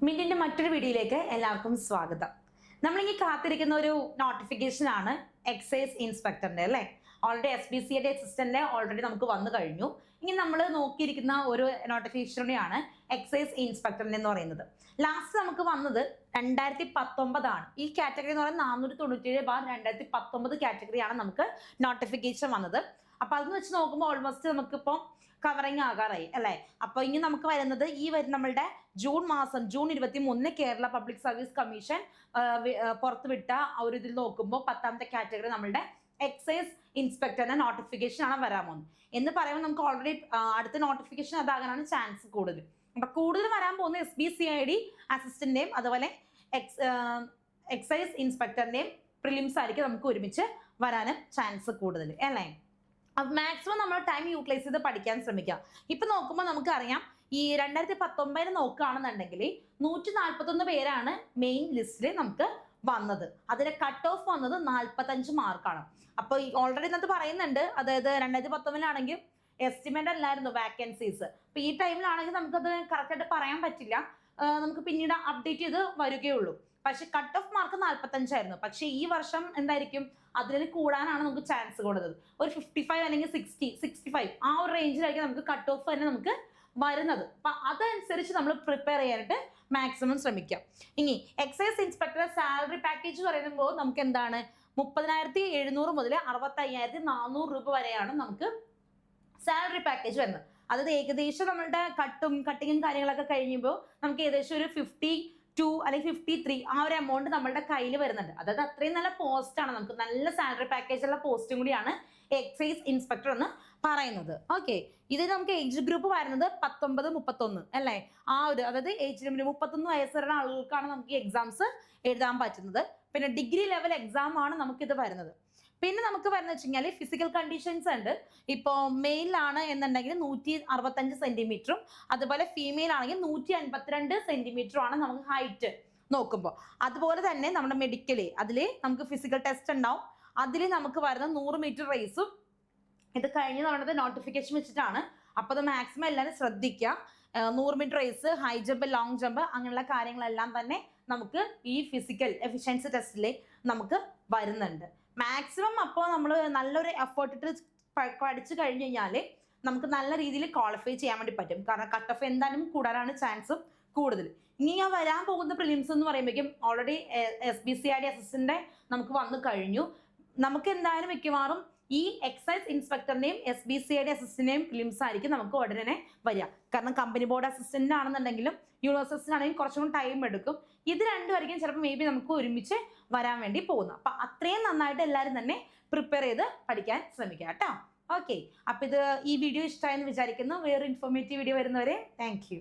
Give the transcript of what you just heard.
മിന്റിന്റെ മറ്റൊരു വീഡിയോയിലേക്ക് എല്ലാവർക്കും സ്വാഗതം. നമ്മളിങ്ങനെ കാത്തിരിക്കുന്ന ഒരു നോട്ടിഫിക്കേഷൻ ആണ് എക്സൈസ് ഇൻസ്പെക്ടറിന്റെ അല്ലേ. ഓൾറെഡി SBCയുടെ അസിസ്റ്റന്റ് ഓൾറെഡി നമുക്ക് വന്നു കഴിഞ്ഞു. ഇനി നമ്മൾ നോക്കിയിരിക്കുന്ന ഒരു നോട്ടിഫിക്കേഷനാണ് എക്സൈസ് ഇൻസ്പെക്ടറിന്റെ എന്ന് പറയുന്നത്. ലാസ്റ്റ് നമുക്ക് വന്നത് 2019 ആണ്. ഈ കാറ്റഗറി എന്ന് പറയുന്നത് 497/2019 കാറ്റഗറിയാണ് നമുക്ക് നോട്ടിഫിക്കേഷൻ വന്നത്. അപ്പൊ അതെന്ന് വെച്ച് നോക്കുമ്പോൾ ഓൾമോസ്റ്റ് നമുക്കിപ്പോൾ കവറിങ് ആകാറായി അല്ലേ. അപ്പൊ ഇനി നമുക്ക് വരുന്നത് നമ്മളുടെ June 23 Kerala public service commission പുറത്തുവിട്ട ഒരു ഇതിൽ നോക്കുമ്പോൾ 10ാമത്തെ കാറ്റഗറി നമ്മളുടെ എക്സൈസ് ഇൻസ്പെക്ടറിന്റെ നോട്ടിഫിക്കേഷൻ ആണ് വരാൻ പോകുന്നത്. എന്ന് പറയുമ്പോൾ നമുക്ക് ഓൾറെഡി അടുത്ത നോട്ടിഫിക്കേഷൻ അതാകാനാണ് ചാൻസ് കൂടുതൽ. അപ്പൊ കൂടുതൽ വരാൻ പോകുന്ന SBCID അസിസ്റ്റന്റിന്റെയും അതുപോലെ എക്സൈസ് ഇൻസ്പെക്ടറിന്റെയും പ്രിലിംസ് ആയിരിക്കും നമുക്ക് ഒരുമിച്ച് വരാനും ചാൻസ് കൂടുതൽ അല്ലേ. മാക്സിമം നമ്മൾ ടൈം യൂട്ടിലൈസ് ചെയ്ത് പഠിക്കാൻ ശ്രമിക്കാം. ഇപ്പൊ നോക്കുമ്പോൾ നമുക്കറിയാം ഈ 2019 നോക്കുകയാണെന്നുണ്ടെങ്കിൽ 141 പേരാണ് മെയിൻ ലിസ്റ്റിൽ നമുക്ക് വന്നത്. അതിന്റെ കട്ട് ഓഫ് വന്നത് 45 മാർക്കാണ്. അപ്പൊ ഓൾറെഡി ഇന്നത്തെ പറയുന്നുണ്ട്, അതായത് 2019 എസ്റ്റിമേറ്റ് അല്ലായിരുന്നു വാക്കൻസീസ്. അപ്പൊ ഈ ടൈമിലാണെങ്കിൽ നമുക്കത് കറക്റ്റായിട്ട് പറയാൻ പറ്റില്ല. നമുക്ക് പിന്നീട് അപ്ഡേറ്റ് ചെയ്ത് വരികയുള്ളൂ. പക്ഷെ കട്ട് ഓഫ് മാർക്ക് 45 ആയിരുന്നു. പക്ഷെ ഈ വർഷം എന്തായിരിക്കും അതിന് കൂടാനാണ് നമുക്ക് ചാൻസ് കൂടുതൽ. ഒരു 55 അല്ലെങ്കിൽ 65 ആ ഒരു റേഞ്ചിലായിരിക്കും നമുക്ക് കട്ട് ഓഫ് തന്നെ നമുക്ക് വരുന്നത്. അപ്പൊ അതനുസരിച്ച് നമ്മൾ പ്രിപ്പയർ ചെയ്യാനായിട്ട് മാക്സിമം ശ്രമിക്കാം. ഇനി എക്സൈസ് ഇൻസ്പെക്ടർ സാലറി പാക്കേജ് പറയുമ്പോൾ നമുക്ക് എന്താണ് 30,700 മുതൽ 65,400 രൂപ വരെയാണ് നമുക്ക് സാലറി പാക്കേജ് വരുന്നത്. അതായത് ഏകദേശം നമ്മളുടെ കട്ടിങ്ങും കാര്യങ്ങളൊക്കെ കഴിയുമ്പോൾ നമുക്ക് ഏകദേശം ഒരു 52 അല്ലെങ്കിൽ 53 ആ ഒരു എമൗണ്ട് നമ്മളുടെ കയ്യിൽ വരുന്നുണ്ട്. അതായത് അത്രയും നല്ല പോസ്റ്റാണ്, നമുക്ക് നല്ല സാലറി പാക്കേജ് ഉള്ള പോസ്റ്റും കൂടിയാണ് എക്സൈസ് ഇൻസ്പെക്ടർ എന്ന് പറയുന്നത്. ഓക്കെ, ഇത് നമുക്ക് ഏജ് ഗ്രൂപ്പ് വരുന്നത് 19-31 അല്ലേ. ആ ഒരു അതായത് ഏജ് ലിമിറ്റ് 31 വയസ്സ് വരെയുള്ള ആളുകൾക്കാണ് നമുക്ക് ഈ എക്സാംസ് എഴുതാൻ പറ്റുന്നത്. പിന്നെ ഡിഗ്രി ലെവൽ എക്സാം ആണ് നമുക്കിത് വരുന്നത്. പിന്നെ നമുക്ക് വരുന്നത് വെച്ച് കഴിഞ്ഞാൽ ഫിസിക്കൽ കണ്ടീഷൻസ് ഉണ്ട്. ഇപ്പോൾ മെയിലാണ് എന്നുണ്ടെങ്കിൽ 165 സെന്റിമീറ്ററും അതുപോലെ ഫീമെയിൽ ആണെങ്കിൽ 152 സെന്റിമീറ്ററും ആണ് നമുക്ക് ഹൈറ്റ് നോക്കുമ്പോൾ. അതുപോലെ തന്നെ നമ്മുടെ മെഡിക്കല് അതിൽ നമുക്ക് ഫിസിക്കൽ ടെസ്റ്റ് ഉണ്ടാവും. അതിൽ നമുക്ക് വരുന്ന 100 മീറ്റർ റേസും ഇത് കഴിഞ്ഞ് നമ്മുടെ നോട്ടിഫിക്കേഷൻ വെച്ചിട്ടാണ്. അപ്പോൾ അത് മാക്സിമം എല്ലാവരും ശ്രദ്ധിക്കുക. 100 metre race, high jump, long jump അങ്ങനെയുള്ള കാര്യങ്ങളെല്ലാം തന്നെ നമുക്ക് ഈ ഫിസിക്കൽ എഫിഷ്യൻസി ടെസ്റ്റിൽ നമുക്ക് വരുന്നുണ്ട്. മാക്സിമം അപ്പോൾ നമ്മൾ നല്ലൊരു എഫേർട്ട് ഇട്ട് പഠിച്ചു കഴിഞ്ഞ് കഴിഞ്ഞാൽ നമുക്ക് നല്ല രീതിയിൽ ക്വാളിഫൈ ചെയ്യാൻ വേണ്ടി പറ്റും. കാരണം കട്ട് ഓഫ് എന്തായാലും കൂടാനാണ് ചാൻസും കൂടുതൽ. ഇനി ഞാൻ വരാൻ പോകുന്ന പ്രിലിംസ് എന്ന് പറയുമ്പോഴേക്കും ഓൾറെഡി SBCID അസിസ്റ്റന്റ് നമുക്ക് വന്നു കഴിഞ്ഞു. നമുക്ക് എന്തായാലും മിക്കവാറും ഈ എക്സൈസ് ഇൻസ്പെക്ടറിന്റെയും SBCID അസിസ്റ്റന്റിന്റെയും പ്രിലിംസ് ആയിരിക്കും നമുക്ക് ഉടനെ വരിക. കാരണം കമ്പനി ബോർഡ് അസിസ്റ്റന്റ് ആണെന്നുണ്ടെങ്കിലും യൂണിവേഴ്സിറ്റി ആണെങ്കിലും കുറച്ചും കൂടി ടൈം എടുക്കും. ഇത് രണ്ടുമായിരിക്കും ചിലപ്പോൾ മേ ബി നമുക്ക് ഒരുമിച്ച് വരാൻ വേണ്ടി പോകുന്നു. അപ്പൊ അത്രയും നന്നായിട്ട് എല്ലാവരും തന്നെ പ്രിപ്പയർ ചെയ്ത് പഠിക്കാൻ ശ്രമിക്കുക കേട്ടോ. ഓക്കെ, അപ്പൊ ഈ വീഡിയോ ഇഷ്ടമായെന്ന് വിചാരിക്കുന്നു. വേറെ ഇൻഫോർമേറ്റീവ് വീഡിയോ വരുന്നവരെ താങ്ക് യു.